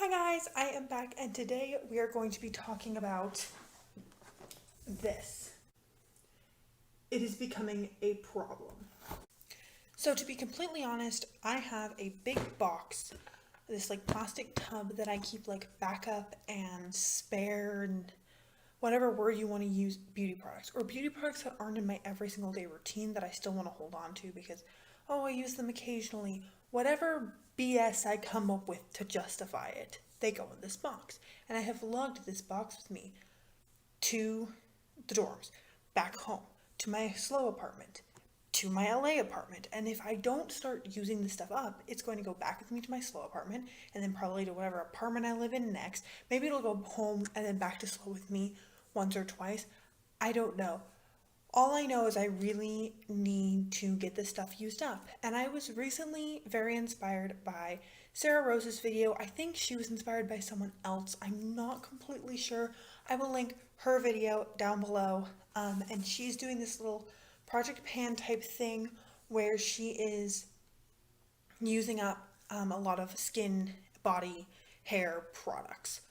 Hi guys, I am back and today we are going to be talking about this. It is becoming a problem. So to be completely honest, I have a big box, this like plastic tub that I keep like backup and spare and whatever word you want to use, beauty products or beauty products that aren't in my every single day routine that I still want to hold on to because, oh, I use them occasionally. Whatever BS I come up with to justify it, they go in this box. And I have lugged this box with me to the dorms, back home, to my slow apartment, to my LA apartment. And if I don't start using this stuff up, it's going to go back with me to my slow apartment and then probably to whatever apartment I live in next. Maybe it'll go home and then back to slow with me once or twice. I don't know. All I know is I really need to get this stuff used up. And I was recently very inspired by Sarah Rose's video. I think she was inspired by someone else. I'm not completely sure. I will link her video down below. And she's doing this little Project Pan type thing where she is using up a lot of skin, body, hair products.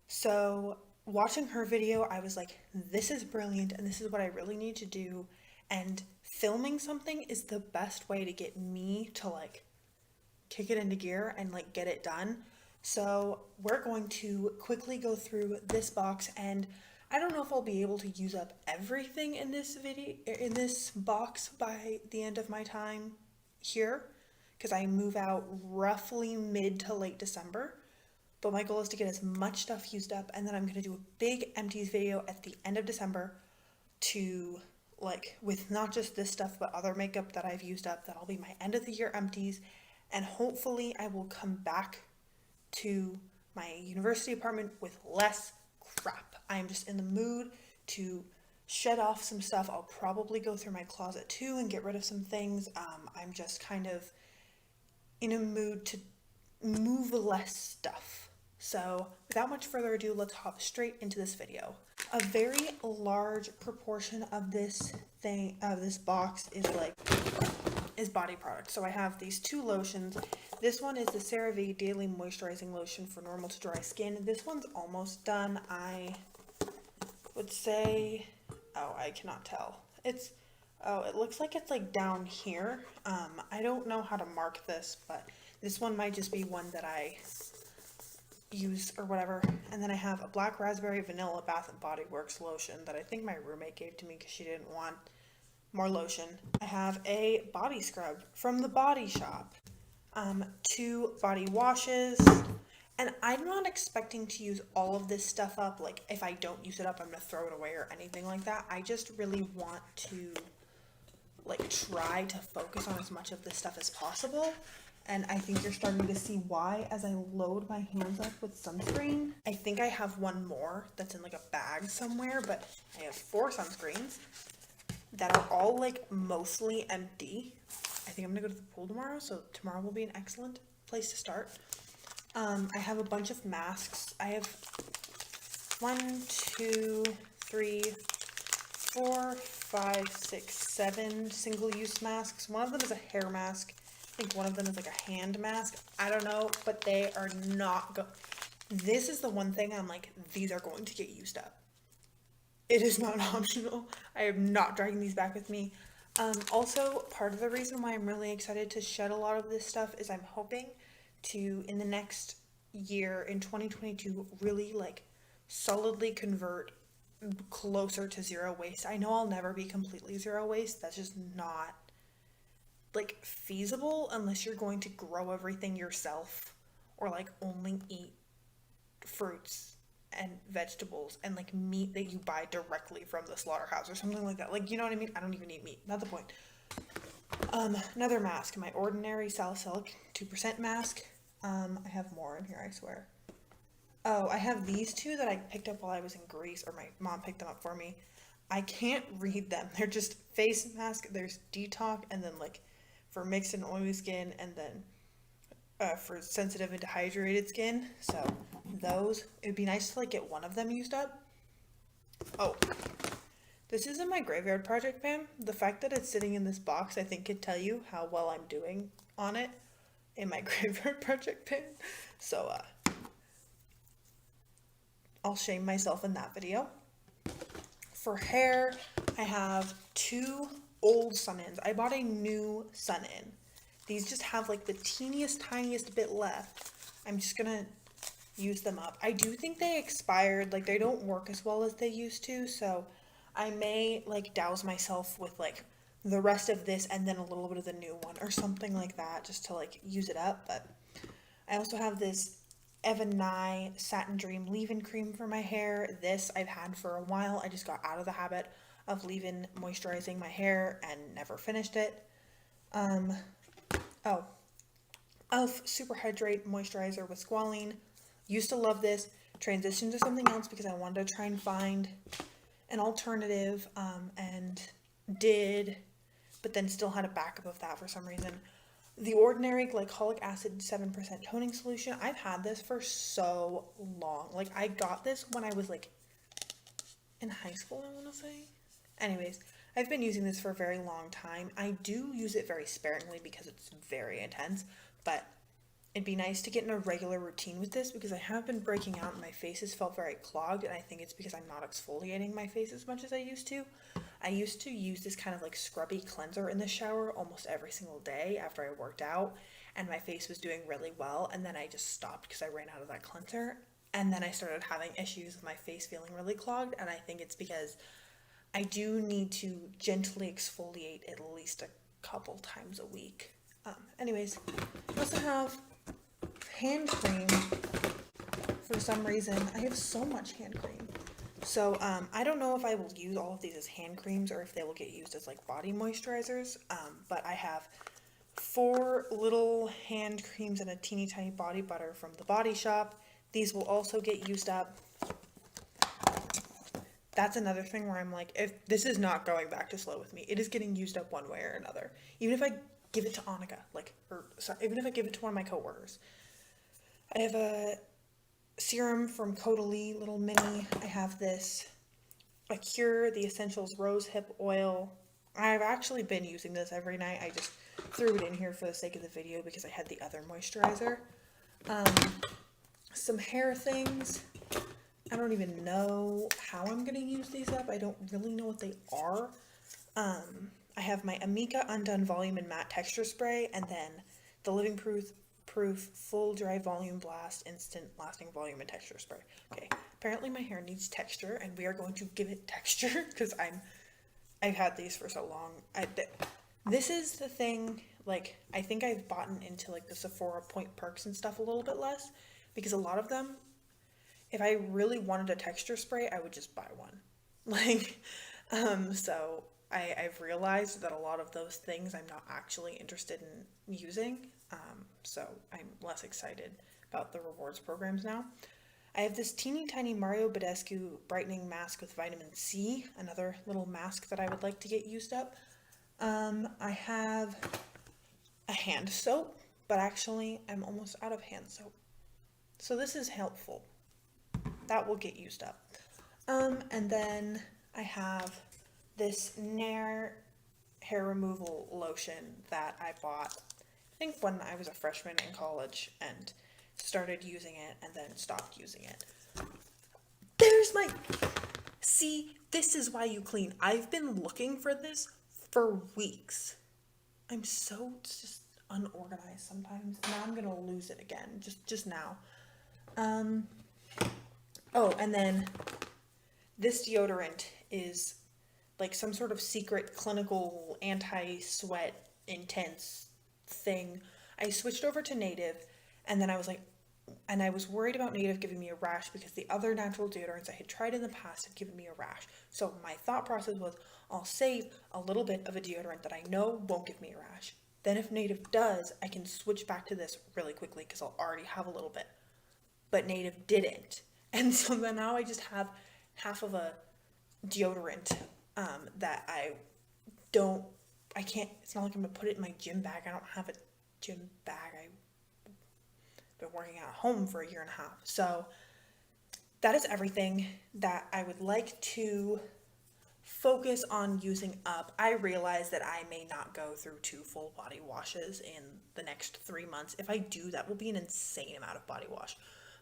So watching her video, I was like, this is brilliant and this is what I really need to do. And filming something is the best way to get me to like kick it into gear and like get it done. So we're going to quickly go through this box, and I don't know if I'll be able to use up everything in this video, in this box by the end of my time here, because I move out roughly mid to late December. But my goal is to get as much stuff used up, and then I'm going to do a big empties video at the end of December to like with not just this stuff but other makeup that I've used up. That'll be my end of the year empties, and hopefully I will come back to my university apartment with less crap. I am just in the mood to shed off some stuff. I'll probably go through my closet too and get rid of some things. I'm just kind of in a mood to move less stuff. So without much further ado, let's hop straight into this video. A very large proportion of this box is body products. So I have these two lotions. This one is the Cerave Daily Moisturizing Lotion for normal to dry skin. This one's almost done. I would say, oh, I cannot tell. It looks like it's like down here. I don't know how to mark this, but this one might just be one that I use or whatever. And then I have a Black Raspberry Vanilla Bath & Body Works lotion that I think my roommate gave to me because she didn't want more lotion. I have a body scrub from the Body Shop, 2 body washes, and I'm not expecting to use all of this stuff up. Like if I don't use it up, I'm gonna throw it away or anything like that. I just really want to like try to focus on as much of this stuff as possible. And I think you're starting to see why as I load my hands up with sunscreen. I think I have one more that's in like a bag somewhere, but I have 4 sunscreens that are all like mostly empty. I think I'm gonna go to the pool tomorrow, so tomorrow will be an excellent place to start. I have a bunch of masks. I have 1, 2, 3, 4, 5, 6, 7 single-use masks. One of them is a hair mask. I think one of them is like a hand mask. I don't know, but they are not this is the one thing I'm like, these are going to get used up. It is not optional. I am not dragging these back with me. Also, part of the reason why I'm really excited to shed a lot of this stuff is I'm hoping to, in the next year, in 2022, really like solidly convert closer to zero waste. I know I'll never be completely zero waste. That's just not like feasible unless you're going to grow everything yourself or like only eat fruits and vegetables and like meat that you buy directly from the slaughterhouse or something like that. Like, you know what I mean? I don't even eat meat. Not the point. Another mask, my ordinary salicylic 2% mask. I have more in here, I swear. Oh, I have these 2 that I picked up while I was in Greece, or my mom picked them up for me. I can't read them. They're just face mask. There's detox, and then like for mixed and oily skin, and then for sensitive and dehydrated skin. So those, it'd be nice to like get one of them used up. Oh, this is in my graveyard project pan. The fact that it's sitting in this box, I think could tell you how well I'm doing on it in my graveyard project pan. So I'll shame myself in that video. For hair, I have 2 old sun-ins. I bought a new sun-in. These just have like the teeniest, tiniest bit left. I'm just gonna use them up. I do think they expired, like they don't work as well as they used to, so I may like douse myself with like the rest of this and then a little bit of the new one or something like that just to like use it up. But I also have this Nye Satin Dream leave-in cream for my hair. This I've had for a while. I just got out of the habit of leave-in moisturizing my hair and never finished it. Oh, Elf Super Hydrate Moisturizer with squalene. Used to love this. Transitioned to something else because I wanted to try and find an alternative, and did, but then still had a backup of that for some reason. The Ordinary Glycolic Acid 7% Toning Solution. I've had this for so long. Like, I got this when I was, like, in high school, I want to say. Anyways, I've been using this for a very long time. I do use it very sparingly because it's very intense, but it'd be nice to get in a regular routine with this because I have been breaking out and my face has felt very clogged, and I think it's because I'm not exfoliating my face as much as I used to. I used to use this kind of like scrubby cleanser in the shower almost every single day after I worked out, and my face was doing really well, and then I just stopped because I ran out of that cleanser, and then I started having issues with my face feeling really clogged, and I think it's because I do need to gently exfoliate at least a couple times a week. Anyways, I also have hand cream. For some reason, I have so much hand cream. So, I don't know if I will use all of these as hand creams or if they will get used as like body moisturizers, but I have 4 little hand creams and a teeny tiny body butter from the Body Shop. These will also get used up. That's another thing where I'm like, if this is not going back to slow with me, it is getting used up one way or another. Even if I give it to Annika, even if I give it to one of my coworkers. I have a serum from Caudalie, little mini. I have this Acure the Essentials Rose Hip Oil. I've actually been using this every night. I just threw it in here for the sake of the video because I had the other moisturizer. Some hair things. I don't even know how I'm going to use these up. I don't really know what they are. I have my Amika Undone Volume and Matte Texture Spray, and then the Living Proof Full Dry Volume Blast Instant Lasting Volume and Texture Spray. Okay, apparently my hair needs texture, and we are going to give it texture because I've had these for so long. This is the thing, like, I think I've bought into like the Sephora Point Perks and stuff a little bit less, because a lot of them, if I really wanted a texture spray, I would just buy one. Like, so I've realized that a lot of those things I'm not actually interested in using. So I'm less excited about the rewards programs now. I have this teeny tiny Mario Badescu brightening mask with vitamin C, another little mask that I would like to get used up. I have a hand soap, but actually I'm almost out of hand soap. So this is helpful. That will get used up. And then I have this Nair hair removal lotion that I bought, I think when I was a freshman in college, and started using it and then stopped using it. There's my... See, this is why you clean. I've been looking for this for weeks. I'm so just unorganized sometimes. Now I'm gonna lose it again, just now. Oh, and then this deodorant is like some sort of secret clinical anti-sweat intense thing. I switched over to Native, and then I was like, and I was worried about Native giving me a rash because the other natural deodorants I had tried in the past had given me a rash. So my thought process was, I'll save a little bit of a deodorant that I know won't give me a rash. Then if Native does, I can switch back to this really quickly because I'll already have a little bit. But Native didn't. And so then now I just have half of a deodorant that I can't, it's not like I'm going to put it in my gym bag. I don't have a gym bag. I've been working out at home for 1.5 years. So that is everything that I would like to focus on using up. I realize that I may not go through 2 full body washes in the next 3 months. If I do, that will be an insane amount of body wash.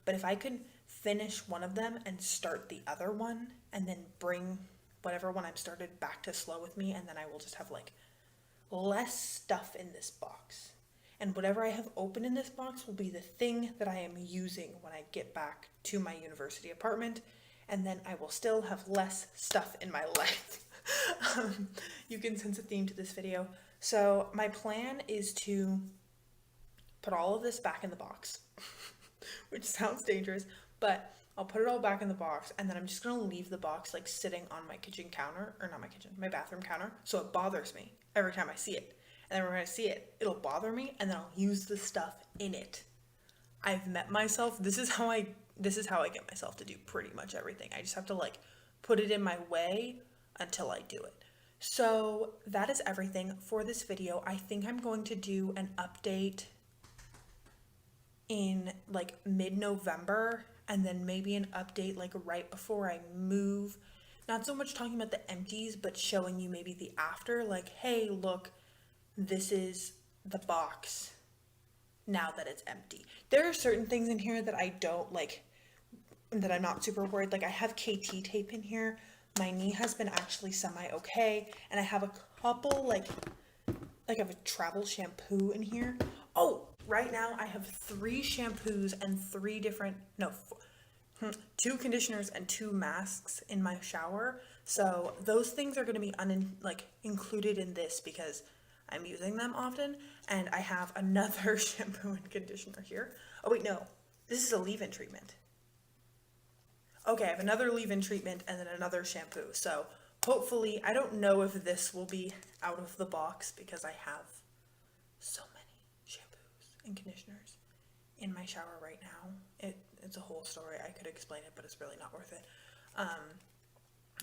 But if I could finish one of them and start the other one, and then bring whatever one I've started back to slow with me, and then I will just have like less stuff in this box. And whatever I have open in this box will be the thing that I am using when I get back to my university apartment, and then I will still have less stuff in my life. You can sense a theme to this video. So my plan is to put all of this back in the box, which sounds dangerous, but I'll put it all back in the box, and then I'm just gonna leave the box like sitting on my kitchen counter, or not my kitchen, my bathroom counter, so it bothers me every time I see it. And then when I see it, it'll bother me, and then I'll use the stuff in it. I've met myself. This is how I get myself to do pretty much everything. I just have to like put it in my way until I do it. So that is everything for this video. I think I'm going to do an update in like mid-November, and then maybe an update like right before I move. Not so much talking about the empties, but showing you maybe the after, like, hey, look, this is the box now that it's empty. There are certain things in here that I don't like, that I'm not super worried. Like I have KT tape in here. My knee has been actually semi-okay. And I have a couple like I have a travel shampoo in here. Oh, right now I have 3 shampoos and 2 conditioners and 2 masks in my shower. So those things are going to be included in this because I'm using them often. And I have another shampoo and conditioner here. Oh wait, no, this is a leave-in treatment. Okay, I have another leave-in treatment and then another shampoo. So hopefully, I don't know if this will be out of the box because I have so many shampoos and conditioners in my shower right now. It's a whole story. I could explain it, but it's really not worth it.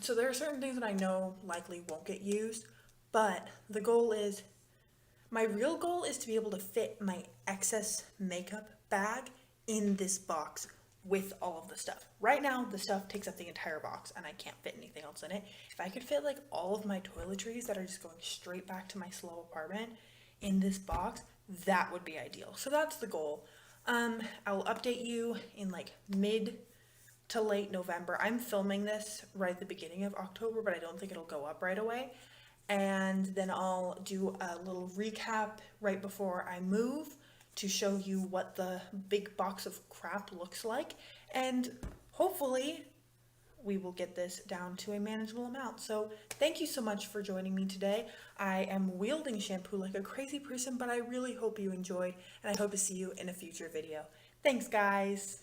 So there are certain things that I know likely won't get used, but the goal is, my real goal is to be able to fit my excess makeup bag in this box with all of the stuff. Right now, the stuff takes up the entire box and I can't fit anything else in it. If I could fit like all of my toiletries that are just going straight back to my slow apartment in this box, that would be ideal. So that's the goal. I will update you in like mid to late November. I'm filming this right at the beginning of October, but I don't think it'll go up right away. And then I'll do a little recap right before I move to show you what the big box of crap looks like. And hopefully we will get this down to a manageable amount. So thank you so much for joining me today. I am wielding shampoo like a crazy person, but I really hope you enjoyed, and I hope to see you in a future video. Thanks, guys.